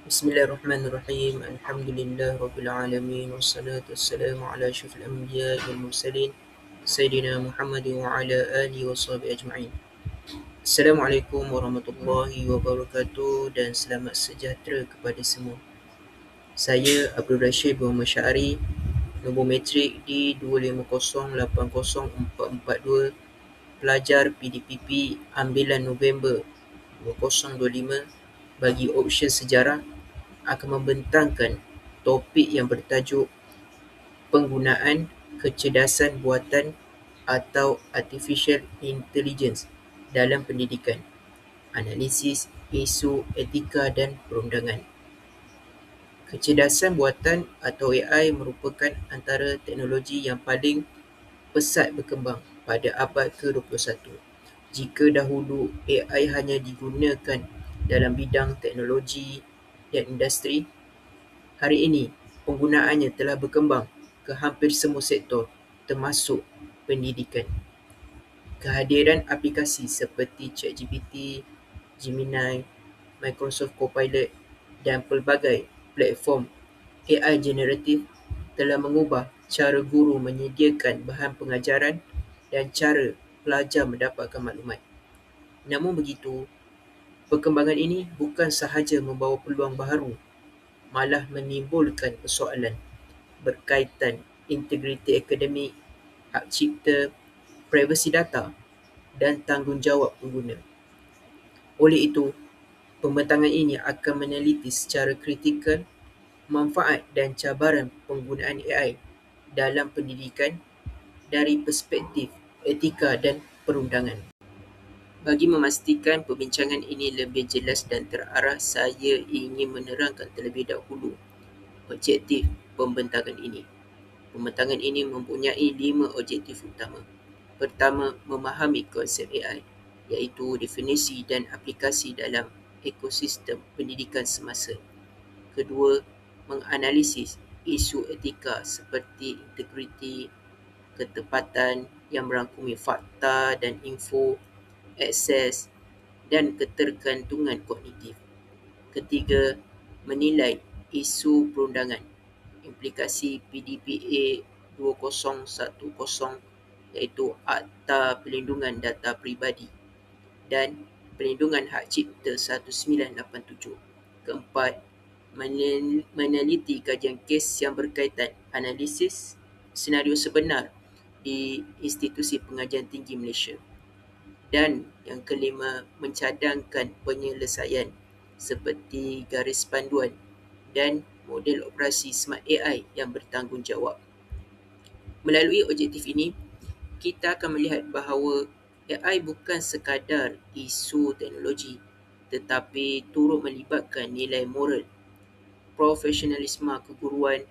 Bismillahirrahmanirrahim. Alhamdulillah rabbil alamin wassalatu wassalamu ala asyrafil anbiya wal mursalin Sayyidina Muhammad wa ala alihi wa sahbihi ajma'in. Assalamualaikum warahmatullahi wabarakatuh dan selamat sejahtera kepada semua. Saya Abdul Rashid Muhammad Syari, nombor matrik D25080442, pelajar PDPP ambilan November 2025 bagi option sejarah, akan membentangkan topik yang bertajuk penggunaan kecerdasan buatan atau artificial intelligence dalam pendidikan, analisis isu etika dan perundangan. Kecerdasan buatan atau AI merupakan antara teknologi yang paling pesat berkembang pada abad ke-21. Jika dahulu AI hanya digunakan dalam bidang teknologi dan industri, hari ini penggunaannya telah berkembang ke hampir semua sektor termasuk pendidikan. Kehadiran aplikasi seperti ChatGPT, Gemini, Microsoft Copilot dan pelbagai platform AI generatif telah mengubah cara guru menyediakan bahan pengajaran dan cara pelajar mendapatkan maklumat. Namun begitu, perkembangan ini bukan sahaja membawa peluang baharu, malah menimbulkan persoalan berkaitan integriti akademik, hak cipta, privasi data dan tanggungjawab pengguna. Oleh itu, pembentangan ini akan meneliti secara kritikal manfaat dan cabaran penggunaan AI dalam pendidikan dari perspektif etika dan perundangan. Bagi memastikan perbincangan ini lebih jelas dan terarah, saya ingin menerangkan terlebih dahulu objektif pembentangan ini. Pembentangan ini mempunyai 5 objektif utama. Pertama, memahami konsep AI, iaitu definisi dan aplikasi dalam ekosistem pendidikan semasa. Kedua, menganalisis isu etika seperti integriti, ketepatan yang merangkumi fakta dan info, akses dan ketergantungan kognitif. Ketiga, menilai isu perundangan, implikasi PDPA 2010 iaitu Akta Perlindungan Data Peribadi dan Perlindungan Hak Cipta 1987. Keempat, meneliti kajian kes yang berkaitan, analisis senario sebenar di institusi pengajian tinggi Malaysia. Dan yang kelima, mencadangkan penyelesaian seperti garis panduan dan model operasi Smart AI yang bertanggungjawab. Melalui objektif ini, kita akan melihat bahawa AI bukan sekadar isu teknologi, tetapi turut melibatkan nilai moral, profesionalisme keguruan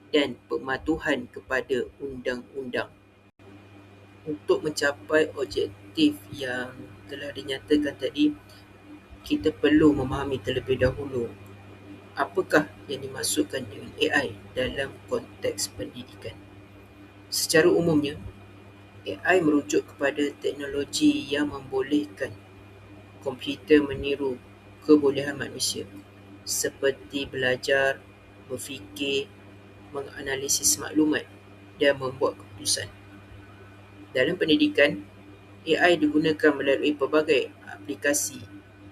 dan pematuhan kepada undang-undang. Untuk mencapai objektif yang telah dinyatakan tadi, kita perlu memahami terlebih dahulu apakah yang dimaksudkan dengan AI dalam konteks pendidikan. Secara umumnya, AI merujuk kepada teknologi yang membolehkan komputer meniru kebolehan manusia seperti belajar, berfikir, menganalisis maklumat dan membuat keputusan. Dalam pendidikan, AI digunakan melalui pelbagai aplikasi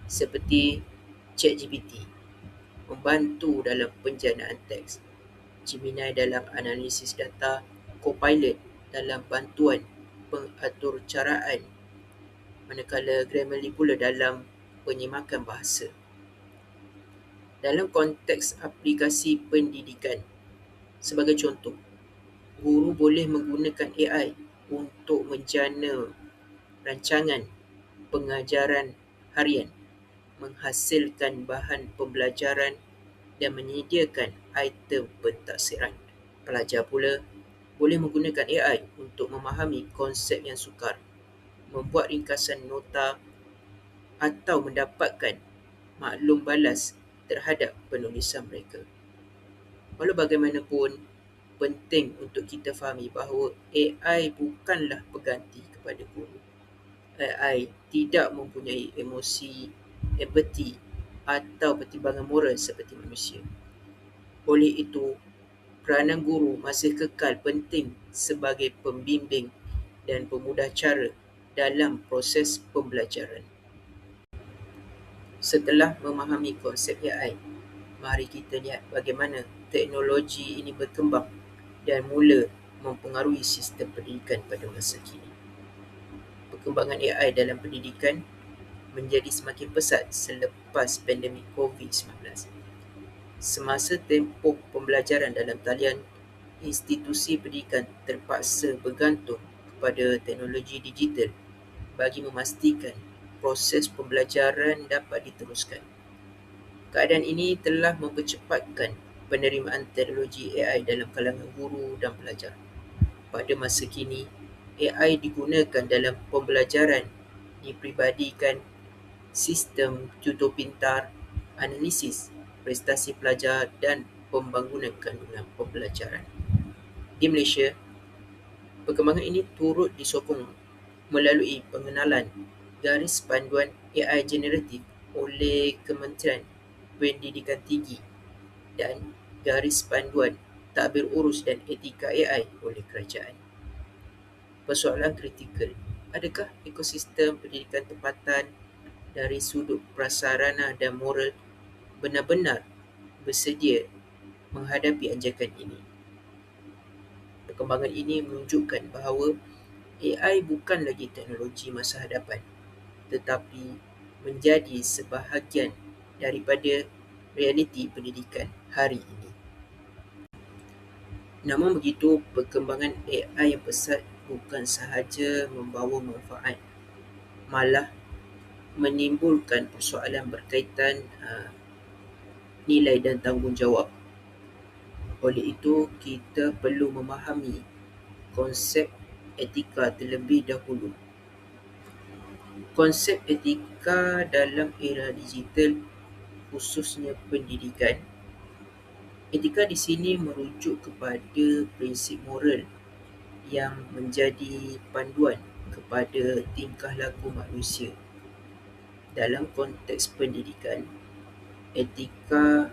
seperti ChatGPT, membantu dalam penjanaan teks, Gemini dalam analisis data, Copilot dalam bantuan pengaturcaraan, manakala Grammarly pula dalam penyimakan bahasa. Dalam konteks aplikasi pendidikan, sebagai contoh, guru boleh menggunakan AI untuk menjana rancangan pengajaran harian, menghasilkan bahan pembelajaran dan menyediakan item pentadsiran. Pelajar pula boleh menggunakan AI untuk memahami konsep yang sukar, membuat ringkasan nota atau mendapatkan maklum balas terhadap penulisan mereka. Walau bagaimanapun, penting untuk kita fahami bahawa AI bukanlah pengganti kepada guru. AI tidak mempunyai emosi, empati atau pertimbangan moral seperti manusia. Oleh itu, peranan guru masih kekal penting sebagai pembimbing dan pemudah cara dalam proses pembelajaran. Setelah memahami konsep AI, mari kita lihat bagaimana teknologi ini berkembang dan mula mempengaruhi sistem pendidikan pada masa kini. Perkembangan AI dalam pendidikan menjadi semakin pesat selepas pandemik COVID-19. Semasa tempoh pembelajaran dalam talian, institusi pendidikan terpaksa bergantung kepada teknologi digital bagi memastikan proses pembelajaran dapat diteruskan. Keadaan ini telah mempercepatkan penerimaan teknologi AI dalam kalangan guru dan pelajar. Pada masa kini, AI digunakan dalam pembelajaran diperibadikan, sistem tutor pintar, analisis prestasi pelajar dan pembangunan kandungan pembelajaran. Di Malaysia, perkembangan ini turut disokong melalui pengenalan garis panduan AI generatif oleh Kementerian Pendidikan Tinggi dan garis panduan tadbir urus dan etika AI oleh kerajaan. Persoalan kritikal, adakah ekosistem pendidikan tempatan dari sudut prasarana dan moral benar-benar bersedia menghadapi ajakan ini? Perkembangan ini menunjukkan bahawa AI bukan lagi teknologi masa hadapan, tetapi menjadi sebahagian daripada realiti pendidikan hari ini. Namun begitu, perkembangan AI yang pesat bukan sahaja membawa manfaat, malah menimbulkan persoalan berkaitan nilai dan tanggungjawab. Oleh itu, kita perlu memahami konsep etika terlebih dahulu. Konsep etika dalam era digital, khususnya pendidikan. Etika di sini merujuk kepada prinsip moral yang menjadi panduan kepada tingkah laku manusia. Dalam konteks pendidikan, etika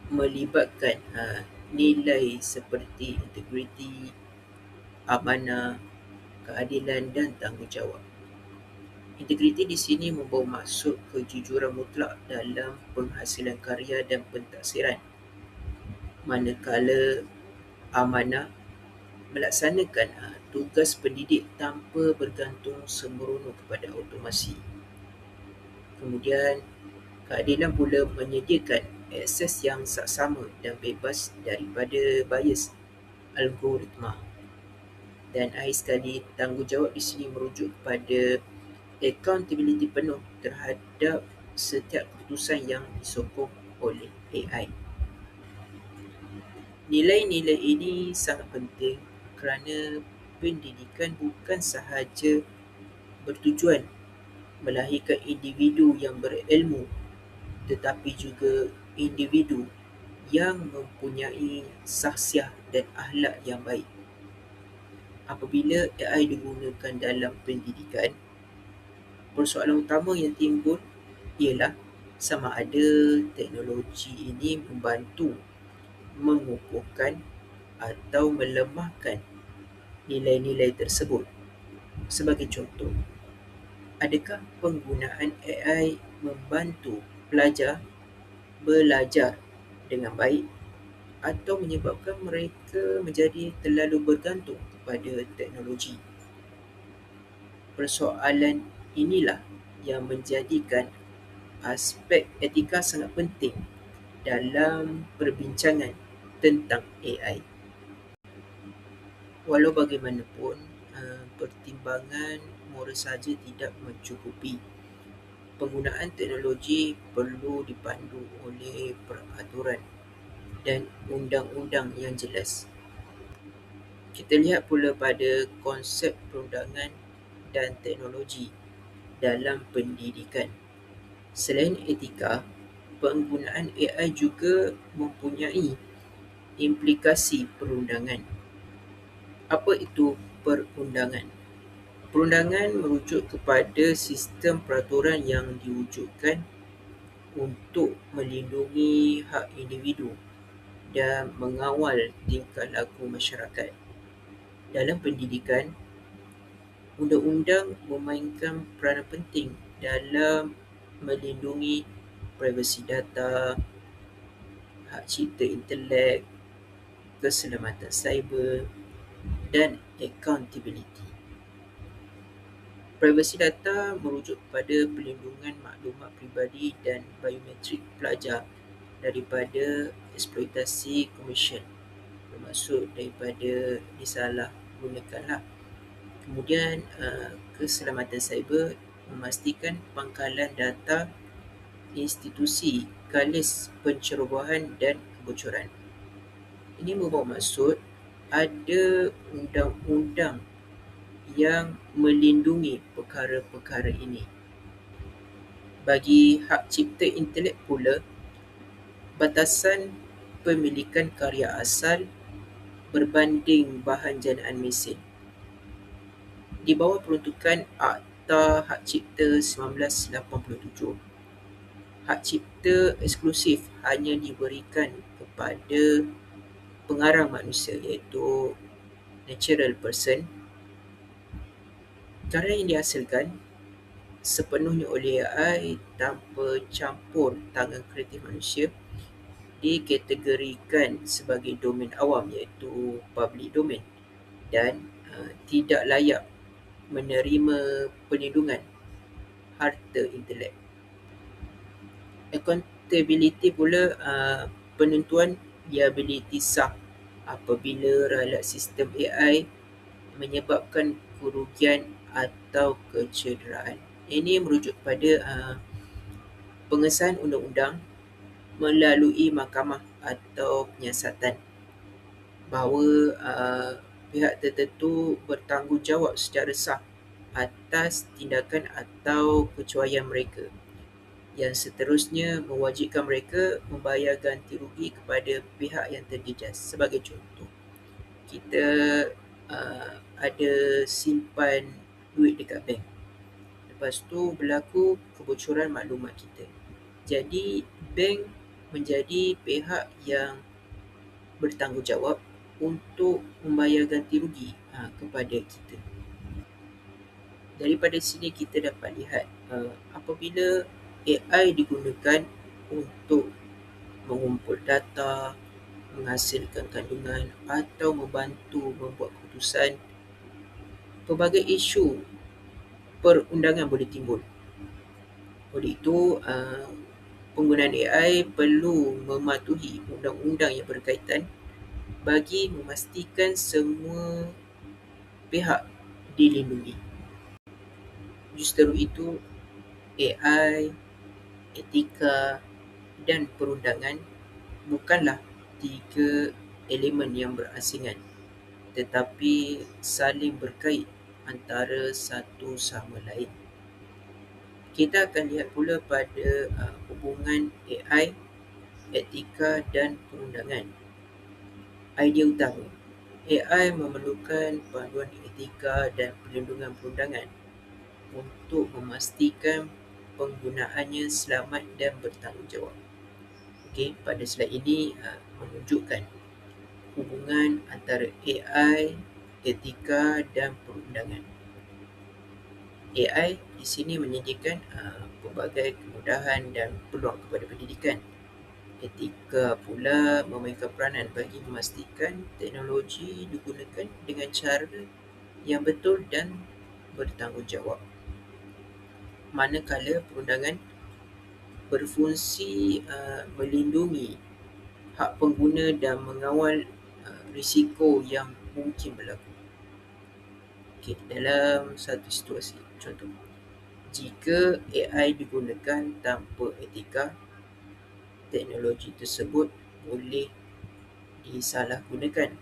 melibatkan nilai seperti integriti, amanah, keadilan dan tanggungjawab. Integriti di sini membawa maksud kejujuran mutlak dalam penghasilan karya dan pentadsiran, manakala amanah melaksanakan tugas pendidik tanpa bergantung sembrono kepada automasi. Kemudian, keadilan pula menyediakan akses yang saksama dan bebas daripada bias algoritma. Dan akhir sekali, tanggungjawab di sini merujuk kepada accountability penuh terhadap setiap keputusan yang disokong oleh AI. Nilai-nilai ini sangat penting kerana pendidikan bukan sahaja bertujuan melahirkan individu yang berilmu, tetapi juga individu yang mempunyai sahsiah dan akhlak yang baik. Apabila AI digunakan dalam pendidikan, persoalan utama yang timbul ialah sama ada teknologi ini membantu mengukuhkan atau melemahkan nilai-nilai tersebut. Sebagai contoh, adakah penggunaan AI membantu pelajar belajar dengan baik atau menyebabkan mereka menjadi terlalu bergantung kepada teknologi? Persoalan inilah yang menjadikan aspek etika sangat penting dalam perbincangan tentang AI. Walau bagaimanapun, pertimbangan moral saja tidak mencukupi. Penggunaan teknologi perlu dipandu oleh peraturan dan undang-undang yang jelas. Kita lihat pula pada konsep perundangan dan teknologi dalam pendidikan. Selain etika, penggunaan AI juga mempunyai implikasi perundangan. Apa itu perundangan? Perundangan merujuk kepada sistem peraturan yang diwujudkan untuk melindungi hak individu dan mengawal tingkah laku masyarakat. Dalam pendidikan, undang-undang memainkan peranan penting dalam melindungi privasi data, hak cipta intelek, keselamatan cyber, dan accountability. Privasi data merujuk kepada perlindungan maklumat peribadi dan biometrik pelajar daripada eksploitasi komersial, bermaksud daripada disalahgunakanlah. Kemudian keselamatan cyber memastikan pangkalan data institusi, kalis pencerobohan dan kebocoran. Ini membawa maksud ada undang-undang yang melindungi perkara-perkara ini. Bagi hak cipta intelek pula, batasan pemilikan karya asal berbanding bahan janaan mesin. Di bawah peruntukan Akta Hak Cipta 1987, hak cipta eksklusif hanya diberikan kepada pengarang manusia iaitu natural person. Karya yang dihasilkan sepenuhnya oleh AI tanpa campur tangan kreatif manusia dikategorikan sebagai domain awam iaitu public domain dan tidak layak menerima perlindungan harta intelek. Accountability pula penentuan liability sah apabila ralat sistem AI menyebabkan kerugian atau kecederaan. Ini merujuk kepada pengesahan undang-undang melalui mahkamah atau penyiasatan bahawa pihak tertentu bertanggungjawab secara sah atas tindakan atau kecuaian mereka, yang seterusnya mewajibkan mereka membayar ganti rugi kepada pihak yang terjejas. Sebagai contoh, kita ada simpan duit dekat bank, lepas tu berlaku kebocoran maklumat kita. Jadi bank menjadi pihak yang bertanggungjawab untuk membayar ganti rugi kepada kita. Daripada sini kita dapat lihat apabila AI digunakan untuk mengumpul data, menghasilkan kandungan atau membantu membuat keputusan, pelbagai isu perundangan boleh timbul. Oleh itu, penggunaan AI perlu mematuhi undang-undang yang berkaitan bagi memastikan semua pihak dilindungi. Justeru itu, AI, etika dan perundangan bukanlah tiga elemen yang berasingan, tetapi saling berkait antara satu sama lain. Kita akan lihat pula pada hubungan AI, etika dan perundangan. Idea utama, AI memerlukan panduan etika dan perlindungan perundangan untuk memastikan penggunaannya selamat dan bertanggungjawab. Okey, pada slide ini menunjukkan hubungan antara AI, etika dan perundangan. AI di sini menyediakan pelbagai kemudahan dan peluang kepada pendidikan. Etika pula memainkan peranan bagi memastikan teknologi digunakan dengan cara yang betul dan bertanggungjawab. Manakala perundangan berfungsi melindungi hak pengguna dan mengawal risiko yang mungkin berlaku. Okay, dalam satu situasi, contoh, jika AI digunakan tanpa etika, teknologi tersebut boleh disalahgunakan.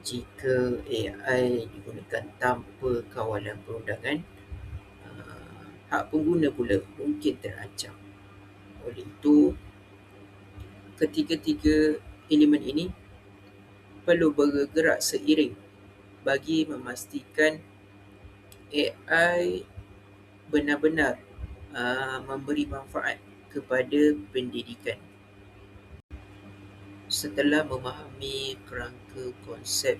Jika AI digunakan tanpa kawalan perundangan, hak pengguna pula mungkin terancam. Oleh itu, ketiga-tiga elemen ini perlu bergerak seiring bagi memastikan AI benar-benar memberi manfaat kepada pendidikan. Setelah memahami kerangka konsep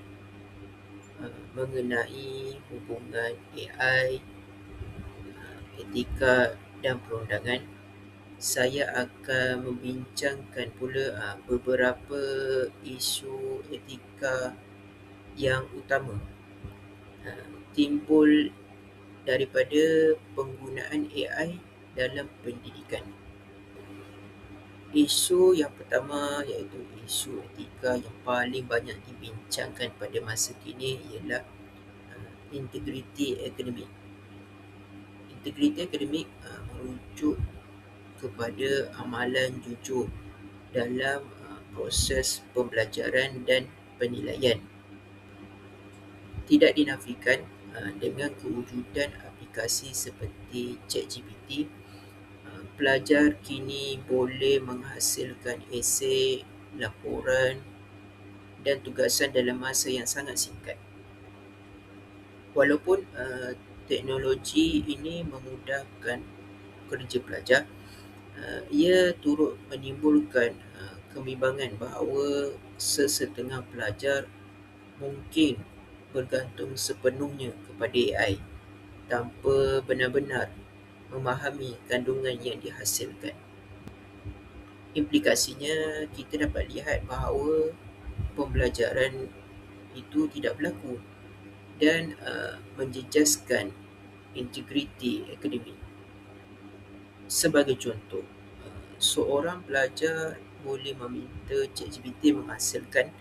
mengenai hubungan AI, etika dan perundangan, saya akan membincangkan pula beberapa isu etika yang utama timbul daripada penggunaan AI dalam pendidikan. Isu yang pertama iaitu isu etika yang paling banyak dibincangkan pada masa kini ialah integriti akademik. Integriti akademik merujuk kepada amalan jujur dalam proses pembelajaran dan penilaian. Tidak dinafikan dengan kewujudan aplikasi seperti ChatGPT, pelajar kini boleh menghasilkan esei, laporan dan tugasan dalam masa yang sangat singkat. Walaupun teknologi ini memudahkan kerja pelajar, ia turut menimbulkan kebimbangan bahawa sesetengah pelajar mungkin bergantung sepenuhnya kepada AI tanpa benar-benar memahami kandungan yang dihasilkan. Implikasinya, kita dapat lihat bahawa pembelajaran itu tidak berlaku dan menjejaskan integriti akademik. Sebagai contoh, seorang pelajar boleh meminta ChatGPT menghasilkan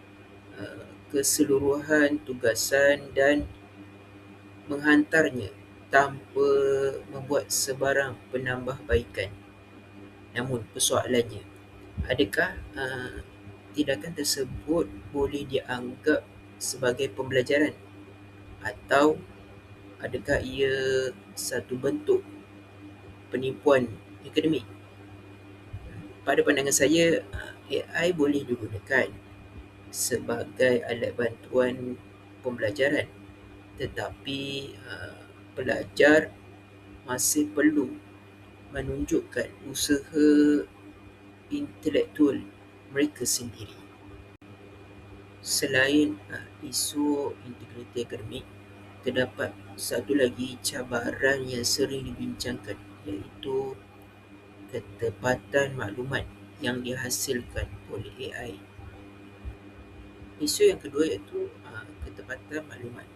keseluruhan tugasan dan menghantarnya tanpa membuat sebarang penambahbaikan. Namun persoalannya, adakah tindakan tersebut boleh dianggap sebagai pembelajaran atau adakah ia satu bentuk penipuan akademik? Pada pandangan saya, AI boleh digunakan sebagai alat bantuan pembelajaran, tetapi pelajar masih perlu menunjukkan usaha intelektual mereka sendiri. Selain isu integriti akademik, terdapat satu lagi cabaran yang sering dibincangkan, iaitu ketepatan maklumat yang dihasilkan oleh AI. Isu yang kedua iaitu ketepatan maklumat.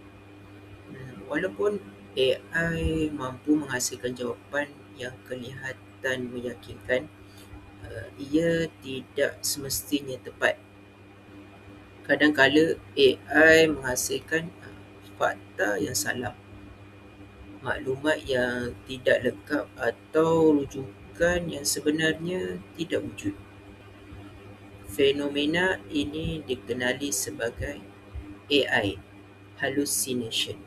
Walaupun AI mampu menghasilkan jawapan yang kelihatan meyakinkan, ia tidak semestinya tepat. Kadang-kala AI menghasilkan fakta yang salah, maklumat yang tidak lengkap atau rujukan yang sebenarnya tidak wujud. Fenomena ini dikenali sebagai AI hallucination.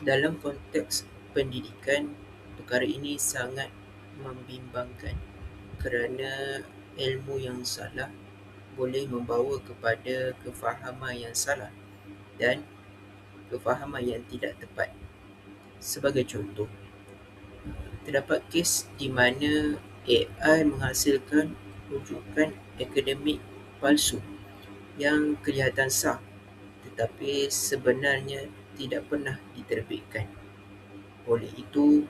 Dalam konteks pendidikan, perkara ini sangat membimbangkan kerana ilmu yang salah boleh membawa kepada kefahaman yang salah dan kefahaman yang tidak tepat. Sebagai contoh, terdapat kes di mana AI menghasilkan rujukan akademik palsu yang kelihatan sah tetapi sebenarnya tidak pernah diterbitkan. Oleh itu,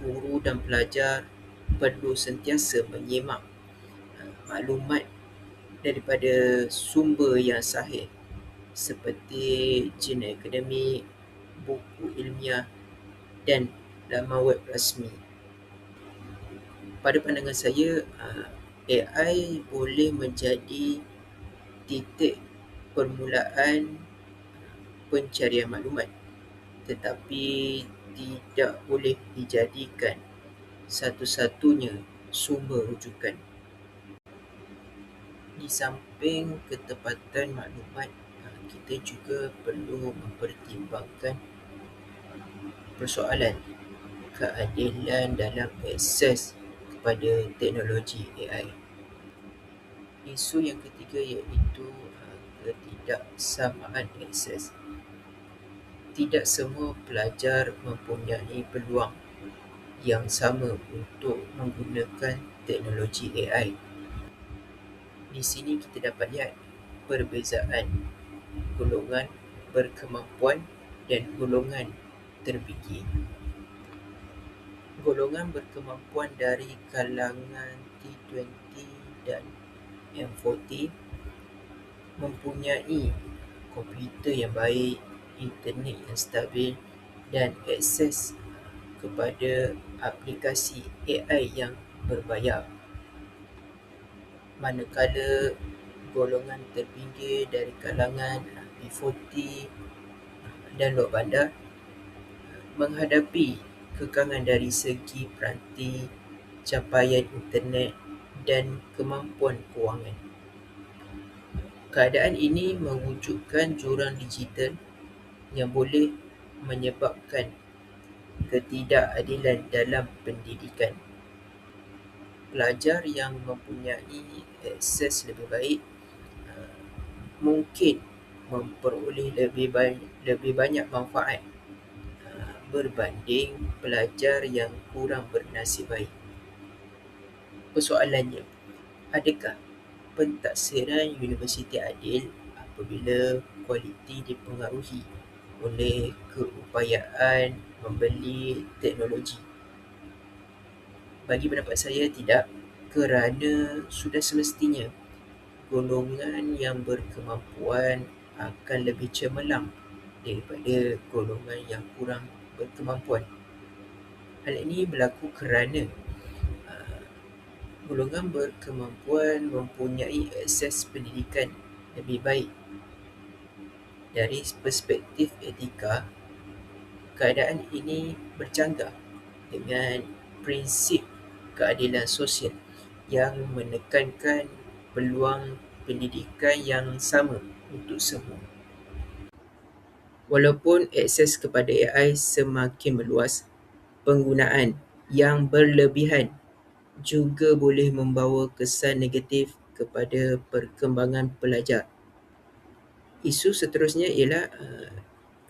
guru dan pelajar perlu sentiasa menyimak maklumat daripada sumber yang sahih seperti jurnal akademik, buku ilmiah dan laman web rasmi. Pada pandangan saya, AI boleh menjadi titik permulaan pencarian maklumat, tetapi tidak boleh dijadikan satu-satunya sumber rujukan. Di samping ketepatan maklumat, kita juga perlu mempertimbangkan persoalan keadilan dalam akses kepada teknologi AI. Isu yang ketiga iaitu ketidaksamaan akses. Tidak semua pelajar mempunyai peluang yang sama untuk menggunakan teknologi AI. Di sini kita dapat lihat perbezaan golongan berkemampuan dan golongan tertinggi. Golongan berkemampuan dari kalangan T20 dan M40 mempunyai komputer yang baik, internet yang stabil dan akses kepada aplikasi AI yang berbayar. Manakala golongan terpinggir dari kalangan B40 dan luar bandar menghadapi kekangan dari segi peranti, capaian internet dan kemampuan kewangan. Keadaan ini mewujudkan jurang digital yang boleh menyebabkan ketidakadilan dalam pendidikan. Pelajar yang mempunyai akses lebih baik mungkin memperoleh lebih banyak manfaat berbanding pelajar yang kurang bernasib baik. Persoalannya, adakah pentaksiran universiti adil apabila kualiti dipengaruhi oleh keupayaan membeli teknologi? Bagi pendapat saya, tidak, kerana sudah semestinya golongan yang berkemampuan akan lebih cemerlang daripada golongan yang kurang berkemampuan. Hal ini berlaku kerana golongan berkemampuan mempunyai akses pendidikan lebih baik. Dari perspektif etika, keadaan ini bercanggah dengan prinsip keadilan sosial yang menekankan peluang pendidikan yang sama untuk semua. Walaupun akses kepada AI semakin meluas, penggunaan yang berlebihan juga boleh membawa kesan negatif kepada perkembangan pelajar. Isu seterusnya ialah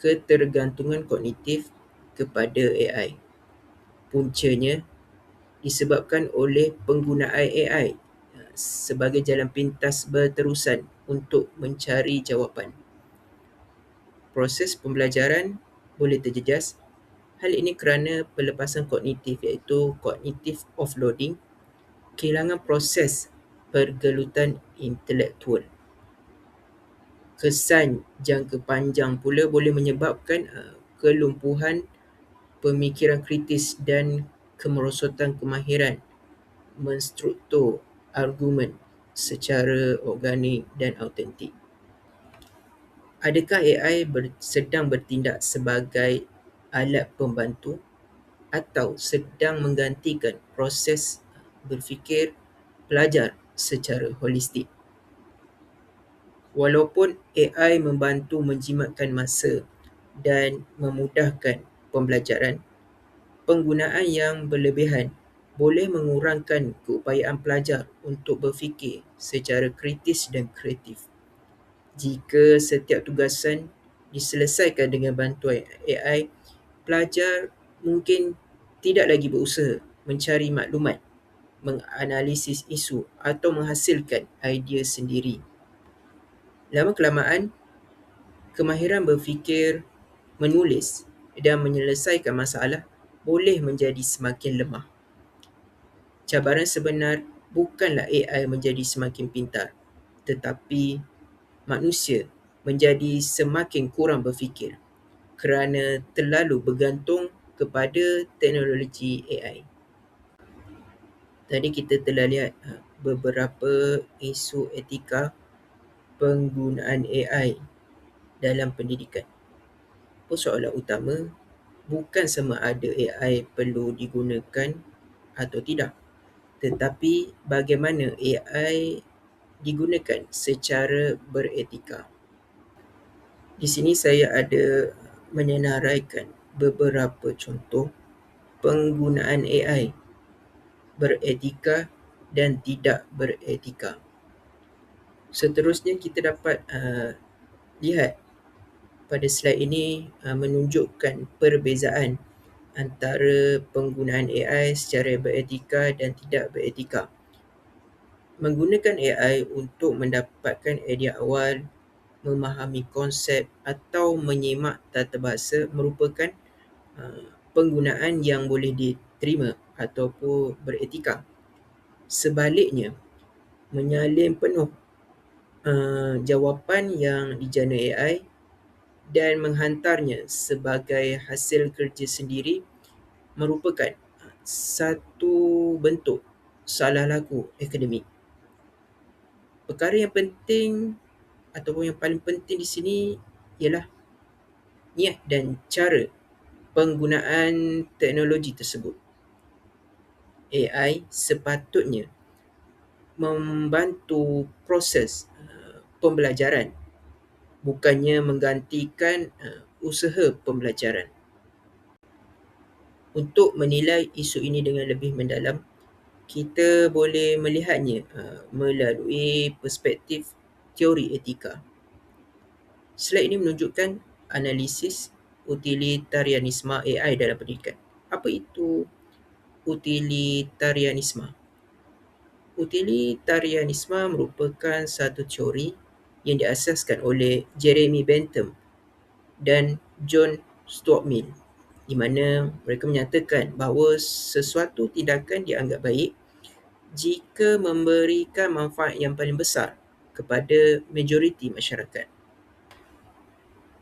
ketergantungan kognitif kepada AI. Puncanya disebabkan oleh penggunaan AI sebagai jalan pintas berterusan untuk mencari jawapan. Proses pembelajaran boleh terjejas. Hal ini kerana pelepasan kognitif iaitu cognitive offloading, kehilangan proses pergelutan intelektual. Kesan jangka panjang pula boleh menyebabkan kelumpuhan pemikiran kritis dan kemerosotan kemahiran menstruktur argumen secara organik dan autentik. Adakah AI sedang bertindak sebagai alat pembantu atau sedang menggantikan proses berfikir pelajar secara holistik? Walaupun AI membantu menjimatkan masa dan memudahkan pembelajaran, penggunaan yang berlebihan boleh mengurangkan keupayaan pelajar untuk berfikir secara kritis dan kreatif. Jika setiap tugasan diselesaikan dengan bantuan AI, pelajar mungkin tidak lagi berusaha mencari maklumat, menganalisis isu atau menghasilkan idea sendiri. Lama-kelamaan, kemahiran berfikir, menulis dan menyelesaikan masalah boleh menjadi semakin lemah. Cabaran sebenar bukanlah AI menjadi semakin pintar, tetapi manusia menjadi semakin kurang berfikir kerana terlalu bergantung kepada teknologi AI. Tadi kita telah lihat beberapa isu etika penggunaan AI dalam pendidikan. Persoalan utama bukan sama ada AI perlu digunakan atau tidak, tetapi bagaimana AI digunakan secara beretika. Di sini saya ada menyenaraikan beberapa contoh penggunaan AI beretika dan tidak beretika. Seterusnya kita dapat lihat pada slide ini menunjukkan perbezaan antara penggunaan AI secara beretika dan tidak beretika. Menggunakan AI untuk mendapatkan idea awal, memahami konsep atau menyimak tata bahasa merupakan penggunaan yang boleh diterima ataupun beretika. Sebaliknya, menyalin penuh jawapan yang dijana AI dan menghantarnya sebagai hasil kerja sendiri merupakan satu bentuk salah laku akademik. Perkara yang penting ataupun yang paling penting di sini ialah niat dan cara penggunaan teknologi tersebut. AI sepatutnya membantu proses pembelajaran, bukannya menggantikan usaha pembelajaran. Untuk menilai isu ini dengan lebih mendalam, kita boleh melihatnya melalui perspektif teori etika. Slide ini menunjukkan analisis utilitarianisme AI dalam pendidikan. Apa itu utilitarianisme? Utilitarianisme merupakan satu teori yang diasaskan oleh Jeremy Bentham dan John Stuart Mill, di mana mereka menyatakan bahawa sesuatu tindakan dianggap baik jika memberikan manfaat yang paling besar kepada majoriti masyarakat.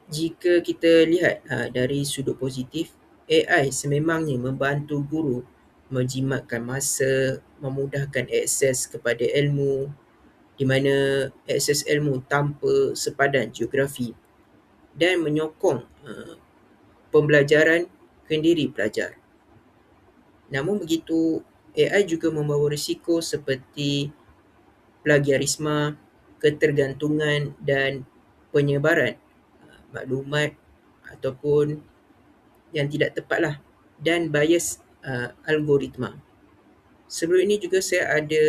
Jika kita lihat dari sudut positif, AI sememangnya membantu guru menjimatkan masa, memudahkan akses kepada ilmu, di mana akses ilmu tanpa sepadan geografi dan menyokong pembelajaran kendiri pelajar. Namun begitu, AI juga membawa risiko seperti plagiarisme, ketergantungan dan penyebaran maklumat ataupun yang tidak tepatlah, dan bias algoritma. Sebelum ini juga saya ada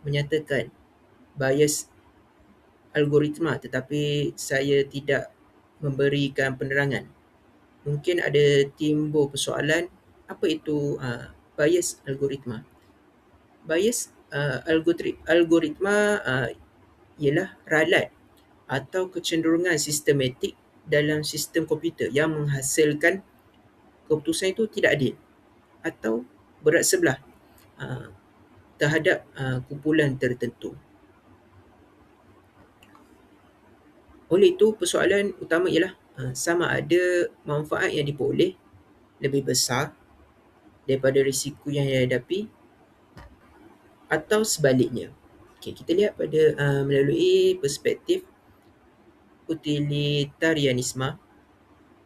menyatakan bias algoritma, tetapi saya tidak memberikan penerangan. Mungkin ada timbul persoalan, apa itu bias algoritma? Bias algoritma ialah ralat atau kecenderungan sistematik dalam sistem komputer yang menghasilkan keputusan itu tidak adil atau berat sebelah terhadap kumpulan tertentu. Oleh itu, persoalan utama ialah sama ada manfaat yang diperoleh lebih besar daripada risiko yang dihadapi atau sebaliknya. Okay, kita lihat pada melalui perspektif utilitarianisme,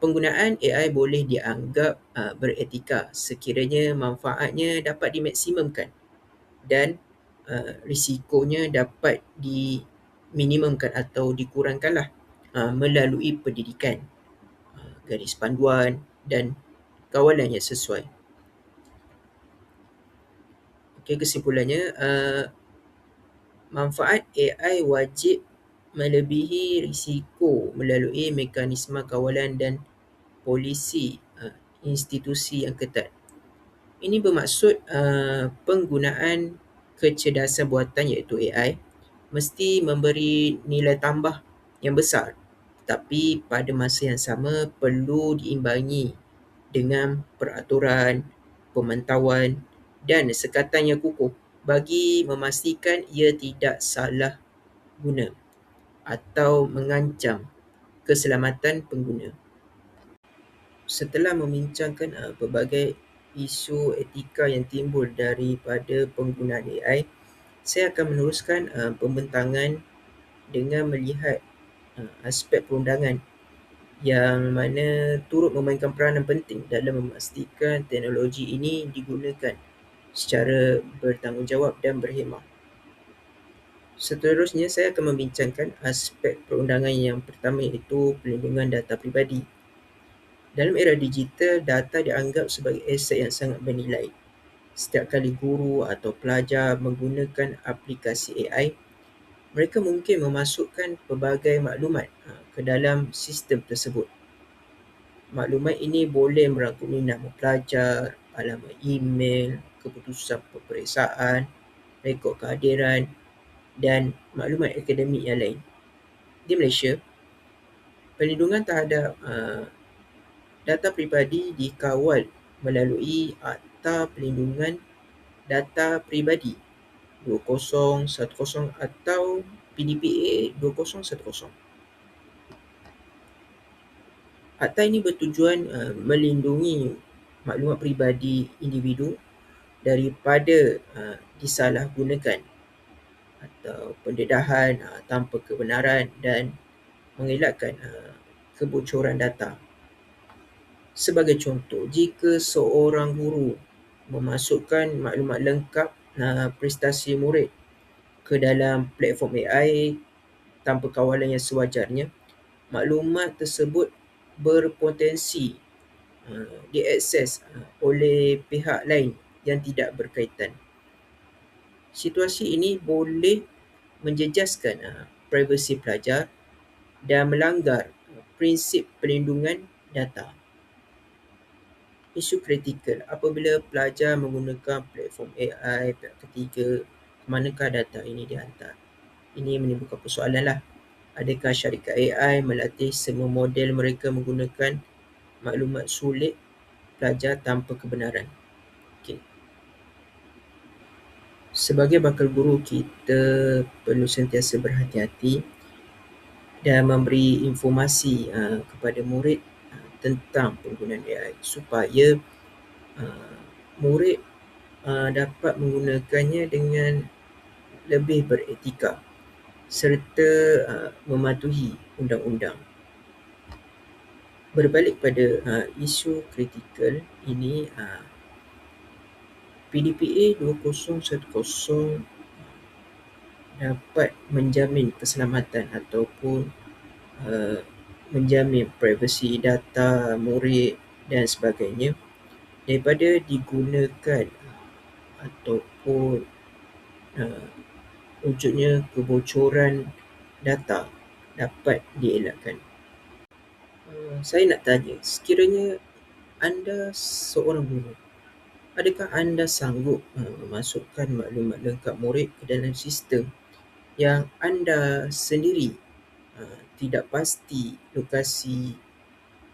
penggunaan AI boleh dianggap beretika sekiranya manfaatnya dapat dimaksimumkan dan risikonya dapat diminimumkan atau dikurangkanlah melalui pendidikan, garis panduan dan kawalan yang sesuai. Okay, kesimpulannya, manfaat AI wajib melebihi risiko melalui mekanisme kawalan dan polisi institusi yang ketat. Ini bermaksud penggunaan kecerdasan buatan iaitu AI mesti memberi nilai tambah yang besar, tetapi pada masa yang sama perlu diimbangi dengan peraturan, pemantauan dan sekatan yang kukuh bagi memastikan ia tidak salah guna atau mengancam keselamatan pengguna. Setelah membincangkan pelbagai isu etika yang timbul daripada penggunaan AI, saya akan meneruskan pembentangan dengan melihat aspek perundangan yang mana turut memainkan peranan penting dalam memastikan teknologi ini digunakan secara bertanggungjawab dan berhemah. Seterusnya, saya akan membincangkan aspek perundangan yang pertama iaitu perlindungan data pribadi. Dalam era digital, data dianggap sebagai aset yang sangat bernilai. Setiap kali guru atau pelajar menggunakan aplikasi AI, mereka mungkin memasukkan pelbagai maklumat ke dalam sistem tersebut. Maklumat ini boleh merangkumi nama pelajar, alamat email, keputusan peperiksaan, rekod kehadiran dan maklumat akademik yang lain. Di Malaysia, perlindungan terhadap data peribadi dikawal melalui Akta Perlindungan Data Peribadi 2010 atau PDPA 2010. Akta ini bertujuan melindungi maklumat peribadi individu daripada disalahgunakan atau pendedahan tanpa kebenaran dan mengelakkan kebocoran data. Sebagai contoh, jika seorang guru memasukkan maklumat lengkap prestasi murid ke dalam platform AI tanpa kawalan yang sewajarnya, maklumat tersebut berpotensi diakses oleh pihak lain yang tidak berkaitan. Situasi ini boleh menjejaskan privasi pelajar dan melanggar prinsip perlindungan data. Isu kritikal apabila pelajar menggunakan platform AI pihak ketiga, ke manakah data ini dihantar? Ini menimbulkan persoalan lah. Adakah syarikat AI melatih semua model mereka menggunakan maklumat sulit pelajar tanpa kebenaran? Okay. Sebagai bakal guru, kita perlu sentiasa berhati-hati dan memberi informasi kepada murid tentang penggunaan AI supaya murid dapat menggunakannya dengan lebih beretika serta mematuhi undang-undang. Berbalik pada isu kritikal ini, PDPA 2010 dapat menjamin keselamatan ataupun menjamin privasi data murid dan sebagainya daripada digunakan ataupun wujudnya kebocoran data dapat dielakkan. Saya nak tanya, sekiranya anda seorang guru, adakah anda sanggup memasukkan maklumat lengkap murid ke dalam sistem yang anda sendiri tidak pasti lokasi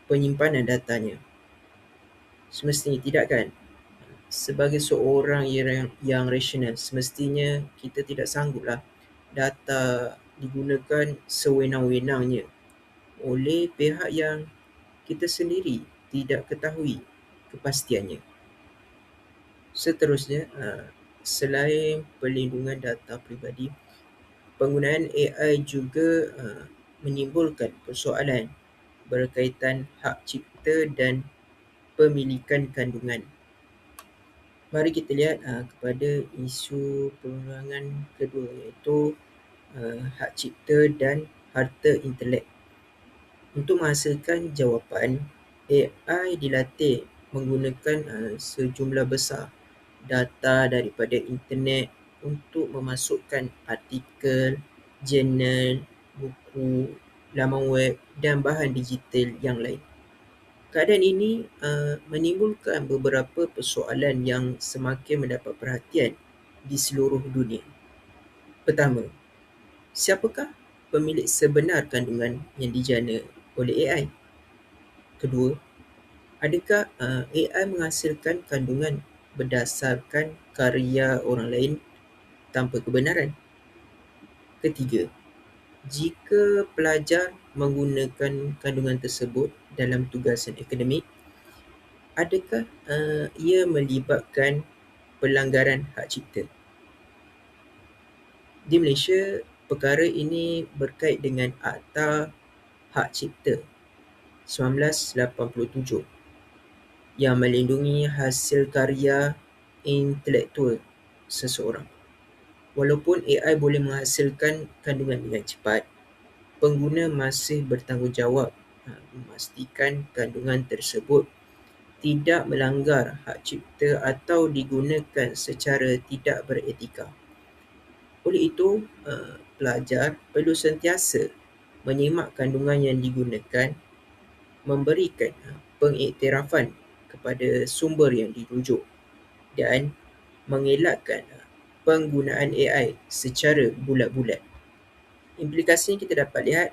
penyimpanan datanya? Semestinya tidak, kan? Sebagai seorang yang rasional, semestinya kita tidak sangguplah data digunakan sewenang-wenangnya oleh pihak yang kita sendiri tidak ketahui kepastiannya. Seterusnya, selain perlindungan data peribadi, penggunaan AI juga menimbulkan persoalan berkaitan hak cipta dan pemilikan kandungan. Mari kita lihat kepada isu penerangan kedua, iaitu hak cipta dan harta intelek. Untuk menghasilkan jawapan, AI dilatih menggunakan sejumlah besar data daripada internet untuk memasukkan artikel, jurnal, buku, laman web dan bahan digital yang lain. Keadaan ini menimbulkan beberapa persoalan yang semakin mendapat perhatian di seluruh dunia. Pertama, siapakah pemilik sebenar kandungan yang dijana oleh AI? Kedua, adakah AI menghasilkan kandungan berdasarkan karya orang lain tanpa kebenaran? Ketiga, jika pelajar menggunakan kandungan tersebut dalam tugasan akademik, adakah ia melibatkan pelanggaran hak cipta? Di Malaysia, perkara ini berkait dengan Akta Hak Cipta 1987 yang melindungi hasil karya intelektual seseorang. Walaupun AI boleh menghasilkan kandungan dengan cepat, pengguna masih bertanggungjawab memastikan kandungan tersebut tidak melanggar hak cipta atau digunakan secara tidak beretika. Oleh itu, pelajar perlu sentiasa menyimak kandungan yang digunakan memberikan pengiktirafan kepada sumber yang dirujuk dan mengelakkan penggunaan AI secara bulat-bulat. Implikasinya kita dapat lihat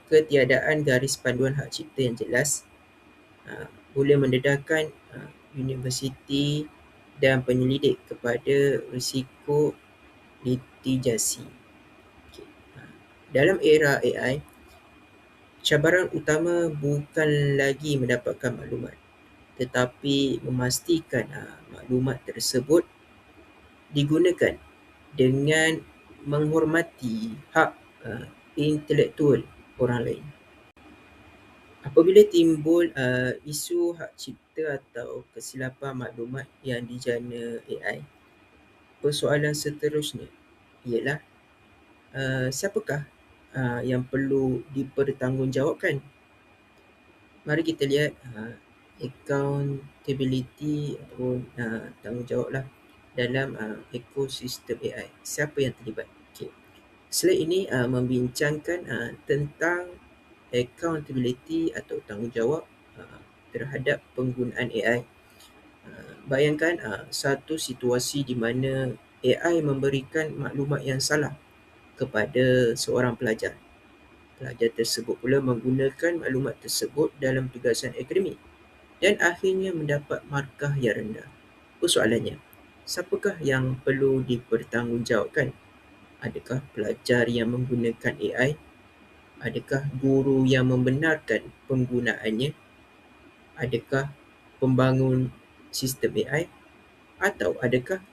ketiadaan garis panduan hak cipta yang jelas boleh mendedahkan universiti dan penyelidik kepada risiko litigasi. Okay. Dalam era AI, cabaran utama bukan lagi mendapatkan maklumat, tetapi memastikan maklumat tersebut digunakan dengan menghormati hak intelektual orang lain. Apabila timbul isu hak cipta atau kesilapan maklumat yang dijana AI, persoalan seterusnya ialah siapakah yang perlu dipertanggungjawabkan. Mari kita lihat accountability ataupun tanggungjawablah dalam ekosistem AI. Siapa yang terlibat? Okay. Slide ini membincangkan tentang accountability atau tanggungjawab terhadap penggunaan AI. Bayangkan satu situasi di mana AI memberikan maklumat yang salah kepada seorang pelajar. Pelajar tersebut pula menggunakan maklumat tersebut dalam tugasan akademik dan akhirnya mendapat markah yang rendah. Persoalannya, siapakah yang perlu dipertanggungjawabkan? Adakah pelajar yang menggunakan AI? Adakah guru yang membenarkan penggunaannya? Adakah pembangun sistem AI? Atau adakah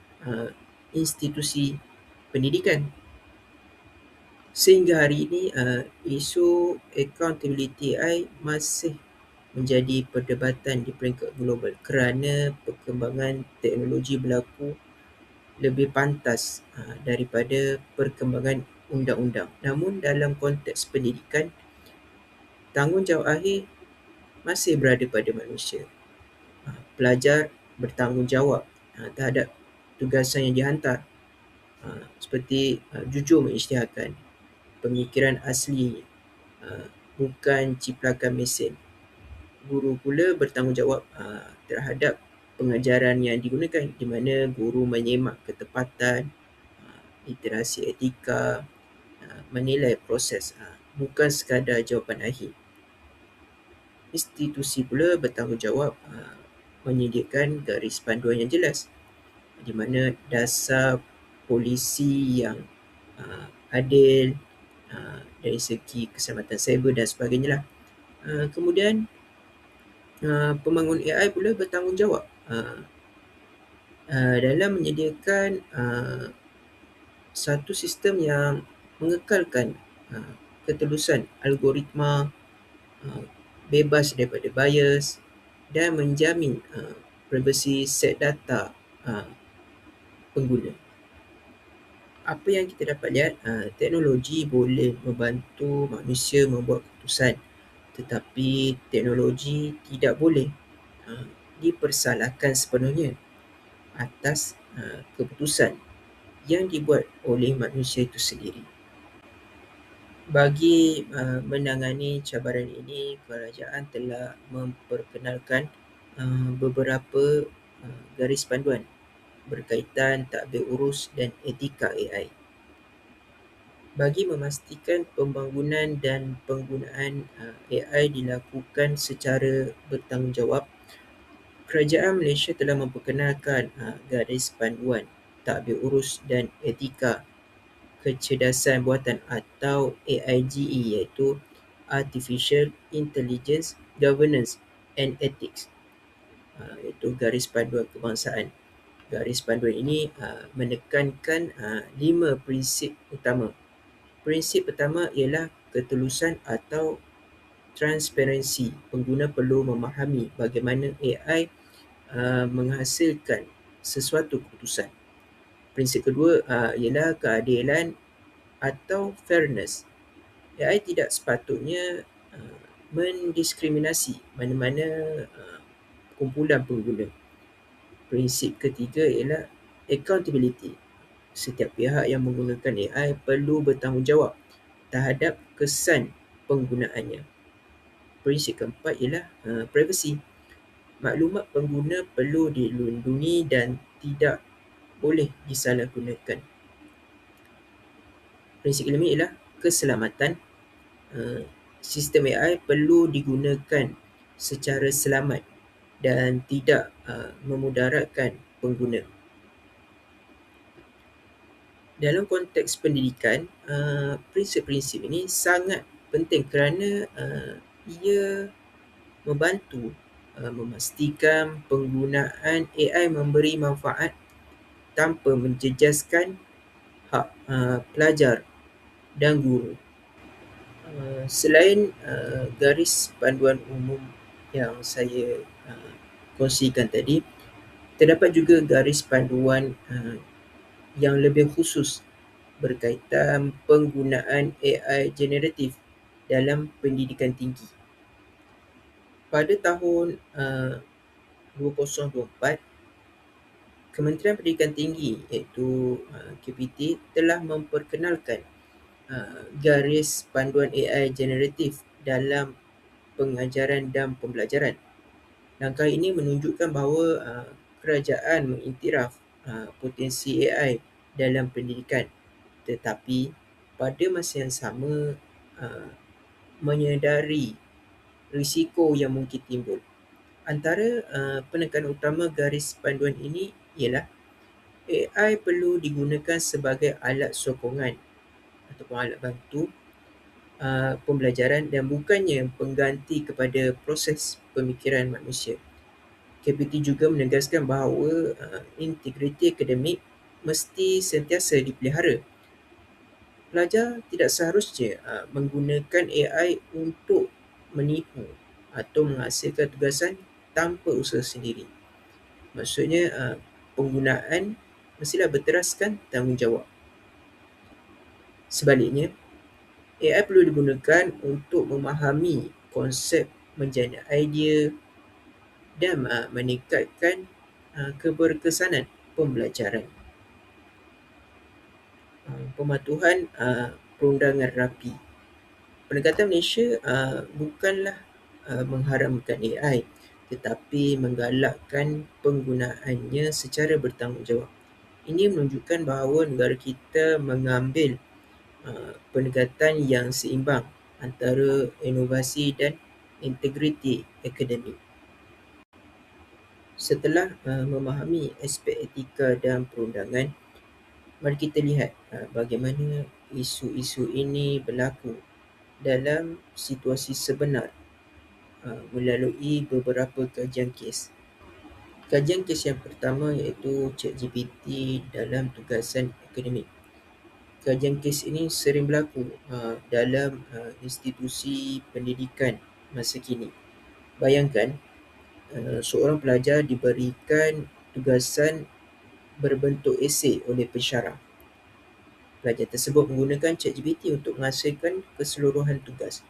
institusi pendidikan? Sehingga hari ini isu accountability AI masih menjadi perdebatan di peringkat global kerana perkembangan teknologi berlaku lebih pantas daripada perkembangan undang-undang. Namun dalam konteks pendidikan, tanggungjawab akhir masih berada pada manusia. Pelajar bertanggungjawab terhadap tugasan yang dihantar, seperti jujur mengisytiharkan, pemikiran asli, bukan ciplakan mesin. Guru pula bertanggungjawab terhadap pengajaran yang digunakan, di mana guru menyemak ketepatan, literasi etika, menilai proses, bukan sekadar jawapan akhir. Institusi pula bertanggungjawab menyediakan garis panduan yang jelas, di mana dasar polisi yang adil dari segi keselamatan cyber dan sebagainya lah. Kemudian pembangun AI pula bertanggungjawab dalam menyediakan satu sistem yang mengekalkan ketelusan algoritma, bebas daripada bias dan menjamin privasi set data pengguna. Apa yang kita dapat lihat, teknologi boleh membantu manusia membuat keputusan, tetapi teknologi tidak boleh dipersalahkan sepenuhnya atas keputusan yang dibuat oleh manusia itu sendiri. Bagi menangani cabaran ini, kerajaan telah memperkenalkan beberapa garis panduan berkaitan tadbir urus dan etika AI. Bagi memastikan pembangunan dan penggunaan AI dilakukan secara bertanggungjawab, Kerajaan Malaysia telah memperkenalkan garis panduan tadbir urus dan etika kecerdasan buatan atau AIGE, iaitu Artificial Intelligence Governance and Ethics, iaitu garis panduan kebangsaan. Garis panduan ini menekankan 5 prinsip utama. Prinsip pertama ialah ketelusan atau transparansi. Pengguna perlu memahami bagaimana AI menghasilkan sesuatu keputusan. Prinsip kedua ialah keadilan atau fairness. AI tidak sepatutnya mendiskriminasi mana-mana kumpulan pengguna. Prinsip ketiga ialah accountability. Setiap pihak yang menggunakan AI perlu bertanggungjawab terhadap kesan penggunaannya. Prinsip keempat ialah privacy. Maklumat pengguna perlu dilindungi dan tidak boleh disalahgunakan. Prinsip kelima ialah keselamatan. Sistem AI perlu digunakan secara selamat dan tidak memudaratkan pengguna. Dalam konteks pendidikan, prinsip-prinsip ini sangat penting kerana ia membantu memastikan penggunaan AI memberi manfaat tanpa menjejaskan hak pelajar dan guru. Selain garis panduan umum yang saya kongsikan tadi, terdapat juga garis panduan yang lebih khusus berkaitan penggunaan AI generatif dalam pendidikan tinggi. Pada tahun 2024, Kementerian Pendidikan Tinggi iaitu KPT telah memperkenalkan garis panduan AI generatif dalam pengajaran dan pembelajaran. Langkah ini menunjukkan bahawa kerajaan mengiktiraf potensi AI dalam pendidikan, tetapi pada masa yang sama menyedari risiko yang mungkin timbul. Antara penekanan utama garis panduan ini ialah AI perlu digunakan sebagai alat sokongan ataupun alat bantu pembelajaran dan bukannya pengganti kepada proses pemikiran manusia. KPT juga menegaskan bahawa integriti akademik mesti sentiasa dipelihara. Pelajar tidak seharusnya menggunakan AI untuk menipu atau menghasilkan tugasan tanpa usaha sendiri. Maksudnya penggunaan mestilah berteraskan tanggungjawab. Sebaliknya, AI perlu digunakan untuk memahami konsep, menjana idea dan meningkatkan keberkesanan pembelajaran. Pematuhan perundangan rapi. Pendekatan Malaysia bukanlah mengharamkan AI, tetapi menggalakkan penggunaannya secara bertanggungjawab. Ini menunjukkan bahawa negara kita mengambil pendekatan yang seimbang antara inovasi dan integriti akademik. Setelah memahami aspek etika dan perundangan, mari kita lihat bagaimana isu-isu ini berlaku dalam situasi sebenar melalui beberapa kajian kes. Kajian kes yang pertama iaitu ChatGPT dalam tugasan akademik. Kajian kes ini sering berlaku dalam institusi pendidikan masa kini. Bayangkan seorang pelajar diberikan tugasan berbentuk esei oleh pensyarah. Pelajar tersebut menggunakan ChatGPT untuk menghasilkan keseluruhan tugas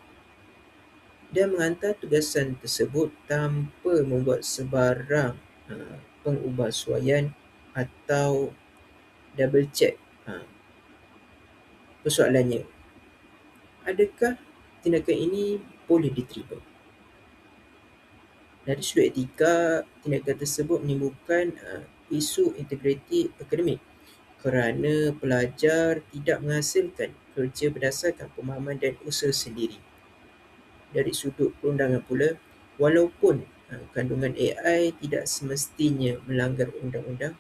dan menghantar tugasan tersebut tanpa membuat sebarang pengubahsuaian atau double check persoalannya. Adakah tindakan ini boleh diterima? Dari sudut etika, tindakan tersebut menimbulkan isu integriti akademik kerana pelajar tidak menghasilkan kerja berdasarkan pemahaman dan usaha sendiri. Dari sudut perundangan pula, walaupun kandungan AI tidak semestinya melanggar undang-undang,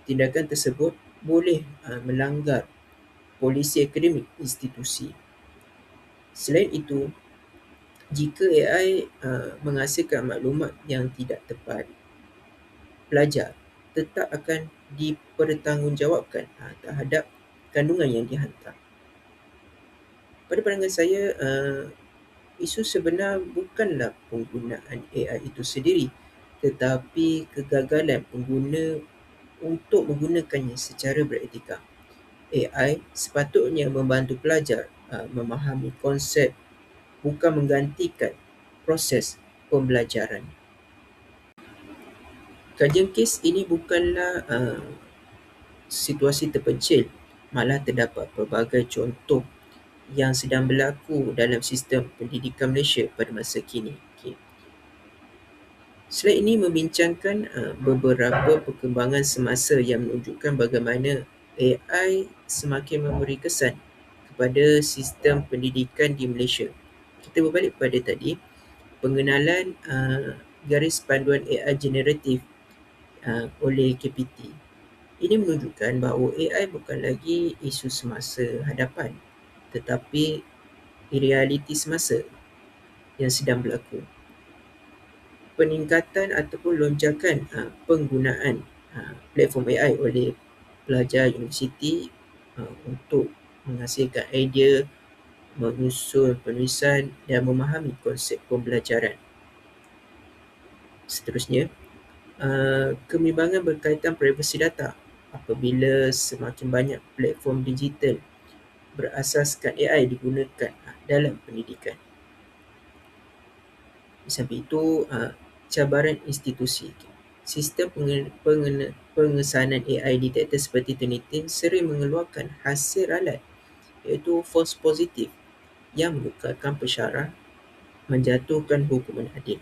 tindakan tersebut boleh melanggar polisi akademik institusi. Selain itu, jika AI menghasilkan maklumat yang tidak tepat, pelajar tetap akan dipertanggungjawabkan terhadap kandungan yang dihantar. Pada pandangan saya, isu sebenar bukanlah penggunaan AI itu sendiri, tetapi kegagalan pengguna untuk menggunakannya secara beretika. AI sepatutnya membantu pelajar memahami konsep, bukan menggantikan proses pembelajaran. Kajian kes ini bukanlah situasi terpencil, malah terdapat pelbagai contoh yang sedang berlaku dalam sistem pendidikan Malaysia pada masa kini. Okay. Slide ini membincangkan beberapa perkembangan semasa yang menunjukkan bagaimana AI semakin memberi kesan kepada sistem pendidikan di Malaysia. Kita berbalik pada tadi, pengenalan garis panduan AI generatif oleh KPT. Ini menunjukkan bahawa AI bukan lagi isu semasa hadapan, tetapi realiti semasa yang sedang berlaku. Peningkatan ataupun lonjakan penggunaan platform AI oleh pelajar universiti untuk menghasilkan idea, menyusun penulisan dan memahami konsep pembelajaran. Seterusnya, kebimbangan berkaitan privasi data apabila semakin banyak platform digital berasaskan AI digunakan dalam pendidikan. Di samping itu, cabaran institusi. Sistem pengesanan AI detektor seperti Turnitin sering mengeluarkan hasil ralat iaitu false positif yang menukarkan pensyarah menjatuhkan hukuman adil.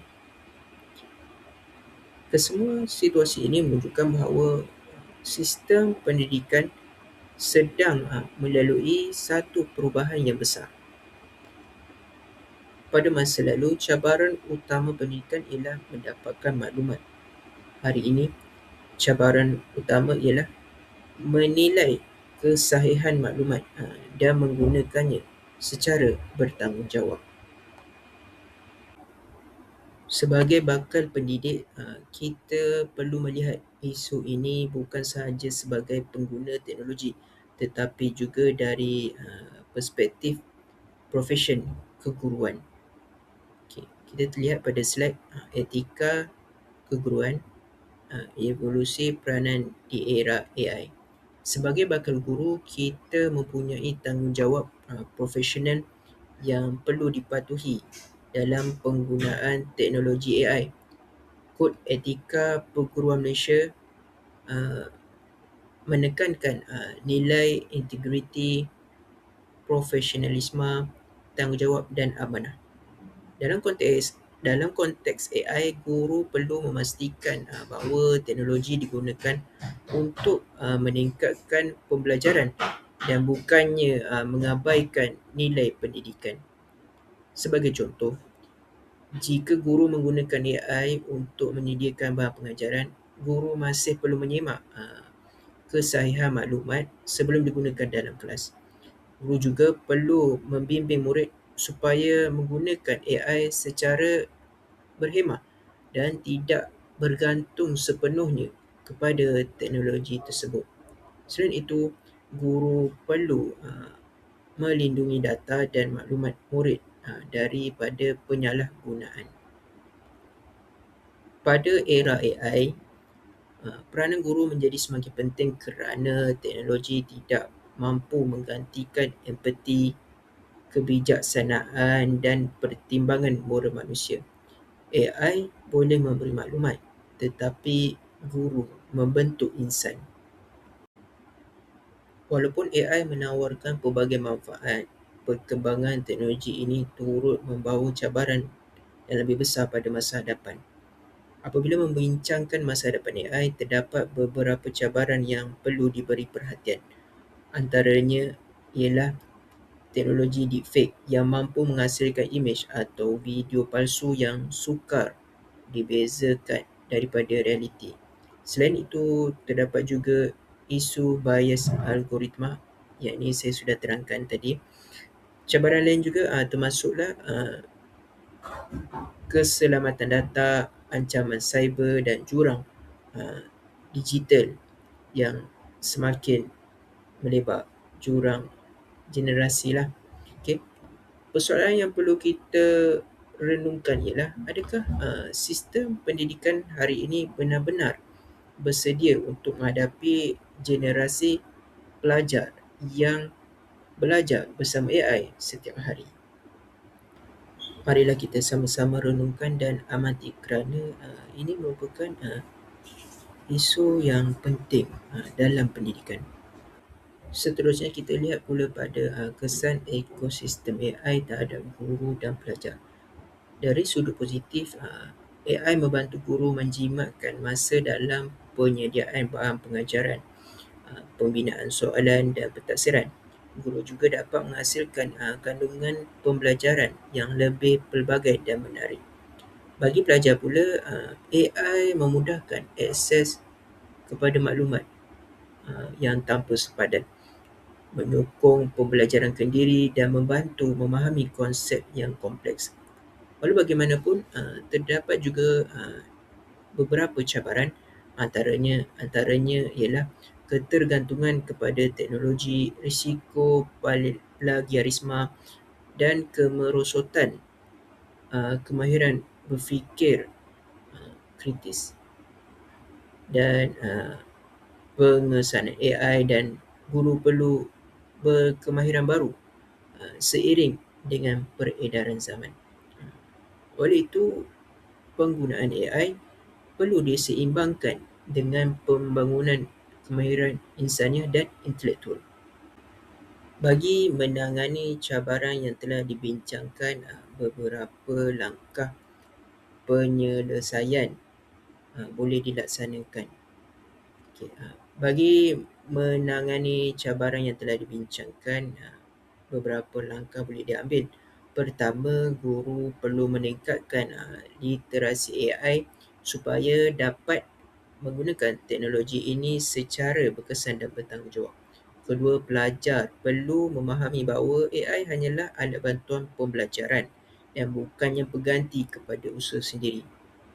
Kesemua situasi ini menunjukkan bahawa sistem pendidikan sedang melalui satu perubahan yang besar. Pada masa lalu, cabaran utama pendidikan ialah mendapatkan maklumat. Hari ini, cabaran utama ialah menilai kesahihan maklumat dan menggunakannya secara bertanggungjawab. Sebagai bakal pendidik, kita perlu melihat isu ini bukan sahaja sebagai pengguna teknologi tetapi juga dari perspektif profesion keguruan. Okay. Kita terlihat pada slide etika keguruan, evolusi peranan di era AI. Sebagai bakal guru, kita mempunyai tanggungjawab profesional yang perlu dipatuhi dalam penggunaan teknologi AI. Kod Etika Perguruan Malaysia menekankan nilai integriti, profesionalisme, tanggungjawab dan amanah. Dalam konteks AI, guru perlu memastikan bahawa teknologi digunakan untuk meningkatkan pembelajaran dan bukannya mengabaikan nilai pendidikan. Sebagai contoh, jika guru menggunakan AI untuk menyediakan bahan pengajaran, guru masih perlu menyemak kesahihan maklumat sebelum digunakan dalam kelas. Guru juga perlu membimbing murid supaya menggunakan AI secara berhemah dan tidak bergantung sepenuhnya kepada teknologi tersebut. Selain itu, guru perlu melindungi data dan maklumat murid daripada penyalahgunaan. Pada era AI, peranan guru menjadi semakin penting kerana teknologi tidak mampu menggantikan empati, kebijaksanaan dan pertimbangan moral manusia. AI boleh memberi maklumat, tetapi guru membentuk insan. Walaupun AI menawarkan pelbagai manfaat, perkembangan teknologi ini turut membawa cabaran yang lebih besar pada masa hadapan. Apabila membincangkan masa hadapan AI, terdapat beberapa cabaran yang perlu diberi perhatian. Antaranya ialah teknologi deepfake yang mampu menghasilkan imej atau video palsu yang sukar dibezakan daripada realiti. Selain itu, terdapat juga isu bias algoritma, yakni saya sudah terangkan tadi. Cabaran lain juga termasuklah keselamatan data, ancaman cyber dan jurang digital yang semakin melebar, jurang generasi lah. Okay. Persoalan yang perlu kita renungkan ialah adakah sistem pendidikan hari ini benar-benar bersedia untuk menghadapi generasi pelajar yang belajar bersama AI setiap hari. Marilah kita sama-sama renungkan dan amati kerana ini merupakan isu yang penting dalam pendidikan. Seterusnya kita lihat pula pada kesan ekosistem AI terhadap guru dan pelajar. Dari sudut positif, AI membantu guru menjimatkan masa dalam penyediaan bahan pengajaran, pembinaan soalan dan pentafsiran. Guru juga dapat menghasilkan kandungan pembelajaran yang lebih pelbagai dan menarik. Bagi pelajar pula, AI memudahkan akses kepada maklumat yang tanpa sepadan, menyokong pembelajaran kendiri dan membantu memahami konsep yang kompleks. Walau bagaimanapun, terdapat juga beberapa cabaran, antaranya ialah ketergantungan kepada teknologi, risiko plagiarisme dan kemerosotan kemahiran berfikir kritis dan pengesanan AI, dan guru perlu berkemahiran baru seiring dengan peredaran zaman. Oleh itu, penggunaan AI perlu diseimbangkan dengan pembangunan kemahiran insaniah dan intelektual. Bagi menangani cabaran yang telah dibincangkan, beberapa langkah penyelesaian boleh dilaksanakan. Okey, bagi menangani cabaran yang telah dibincangkan, beberapa langkah boleh diambil. Pertama, guru perlu meningkatkan literasi AI supaya dapat menggunakan teknologi ini secara berkesan dan bertanggungjawab. Kedua, pelajar perlu memahami bahawa AI hanyalah alat bantuan pembelajaran dan bukannya pengganti kepada usaha sendiri.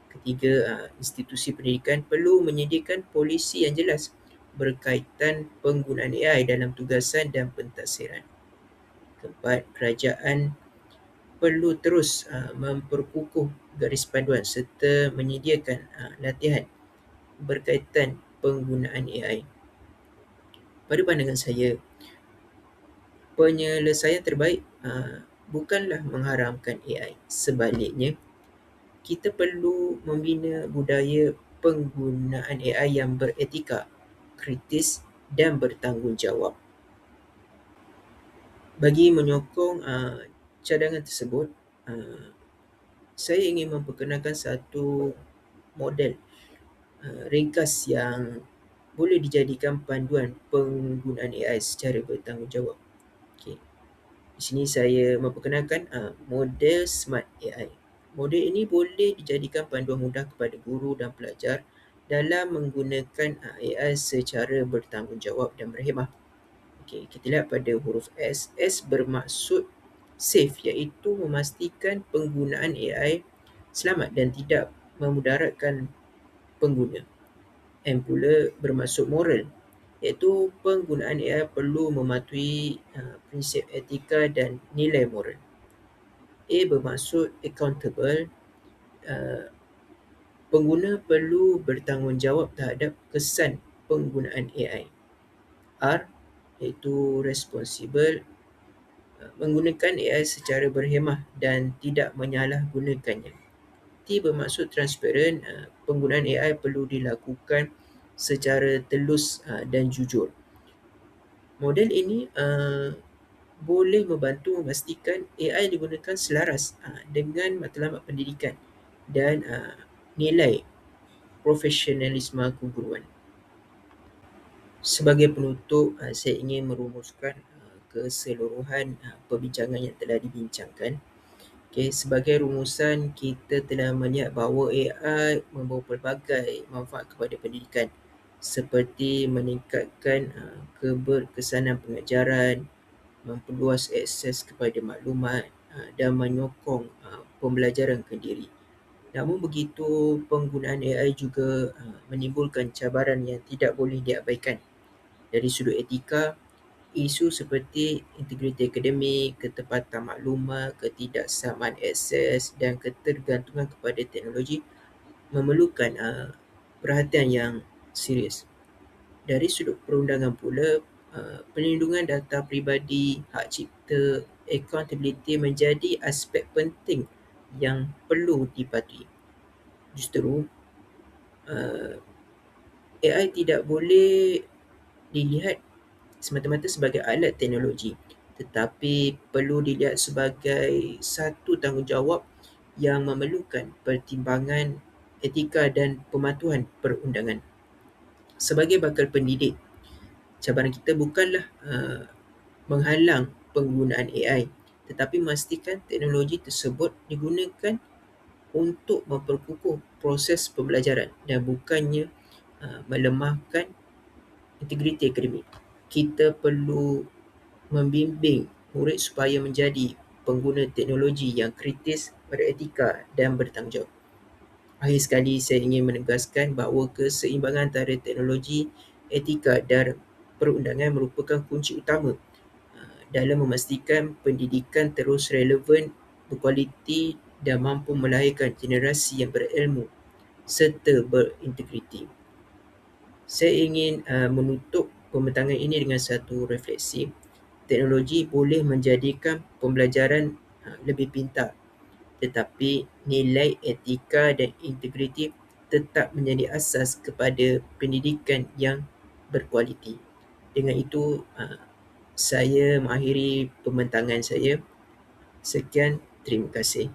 Ketiga, institusi pendidikan perlu menyediakan polisi yang jelas berkaitan penggunaan AI dalam tugasan dan pentadsiran. Keempat, kerajaan perlu terus memperkukuh garis panduan serta menyediakan latihan berkaitan penggunaan AI. Pada pandangan saya, penyelesaian terbaik bukanlah mengharamkan AI. Sebaliknya, kita perlu membina budaya penggunaan AI yang beretika, kritis dan bertanggungjawab. Bagi menyokong cadangan tersebut, saya ingin memperkenalkan satu model ringkas yang boleh dijadikan panduan penggunaan AI secara bertanggungjawab. Okay. Di sini saya memperkenalkan model Smart AI. Model ini boleh dijadikan panduan mudah kepada guru dan pelajar dalam menggunakan AI secara bertanggungjawab dan berhemah. Okay, kita lihat pada huruf S. S bermaksud safe, iaitu memastikan penggunaan AI selamat dan tidak memudaratkan pengguna. M pula bermaksud moral, iaitu penggunaan AI perlu mematuhi prinsip etika dan nilai moral. A bermaksud accountable, pengguna perlu bertanggungjawab terhadap kesan penggunaan AI. R iaitu responsible, menggunakan AI secara berhemah dan tidak menyalahgunakannya. T bermaksud transparent, penggunaan AI perlu dilakukan secara telus dan jujur. Model ini boleh membantu memastikan AI digunakan selaras dengan matlamat pendidikan dan nilai profesionalisme keguruan. Sebagai penutup, saya ingin merumuskan keseluruhan perbincangan yang telah dibincangkan. Okay, sebagai rumusan, kita telah melihat bahawa AI membawa pelbagai manfaat kepada pendidikan seperti meningkatkan keberkesanan pengajaran, memperluas akses kepada maklumat dan menyokong pembelajaran kendiri. Namun begitu, penggunaan AI juga menimbulkan cabaran yang tidak boleh diabaikan. Dari sudut etika, isu seperti integriti akademik, ketepatan maklumat, ketidaksamaan akses dan ketergantungan kepada teknologi memerlukan perhatian yang serius. Dari sudut perundangan pula, perlindungan data peribadi, hak cipta, accountability menjadi aspek penting yang perlu dipatuhi. Justeru, AI tidak boleh dilihat semata-mata sebagai alat teknologi, tetapi perlu dilihat sebagai satu tanggungjawab yang memerlukan pertimbangan etika dan pematuhan perundangan. Sebagai bakal pendidik, cabaran kita bukanlah menghalang penggunaan AI, tetapi memastikan teknologi tersebut digunakan untuk memperkukuh proses pembelajaran dan bukannya melemahkan integriti akademik. Kita perlu membimbing murid supaya menjadi pengguna teknologi yang kritis, beretika dan bertanggungjawab. Akhir sekali, saya ingin menegaskan bahawa keseimbangan antara teknologi, etika dan perundangan merupakan kunci utama dalam memastikan pendidikan terus relevan, berkualiti dan mampu melahirkan generasi yang berilmu serta berintegriti. Saya ingin menutup pembincangan ini dengan satu refleksi. Teknologi boleh menjadikan pembelajaran lebih pintar, tetapi nilai etika dan integriti tetap menjadi asas kepada pendidikan yang berkualiti. Dengan itu, saya mengakhiri pembincangan saya. Sekian, terima kasih.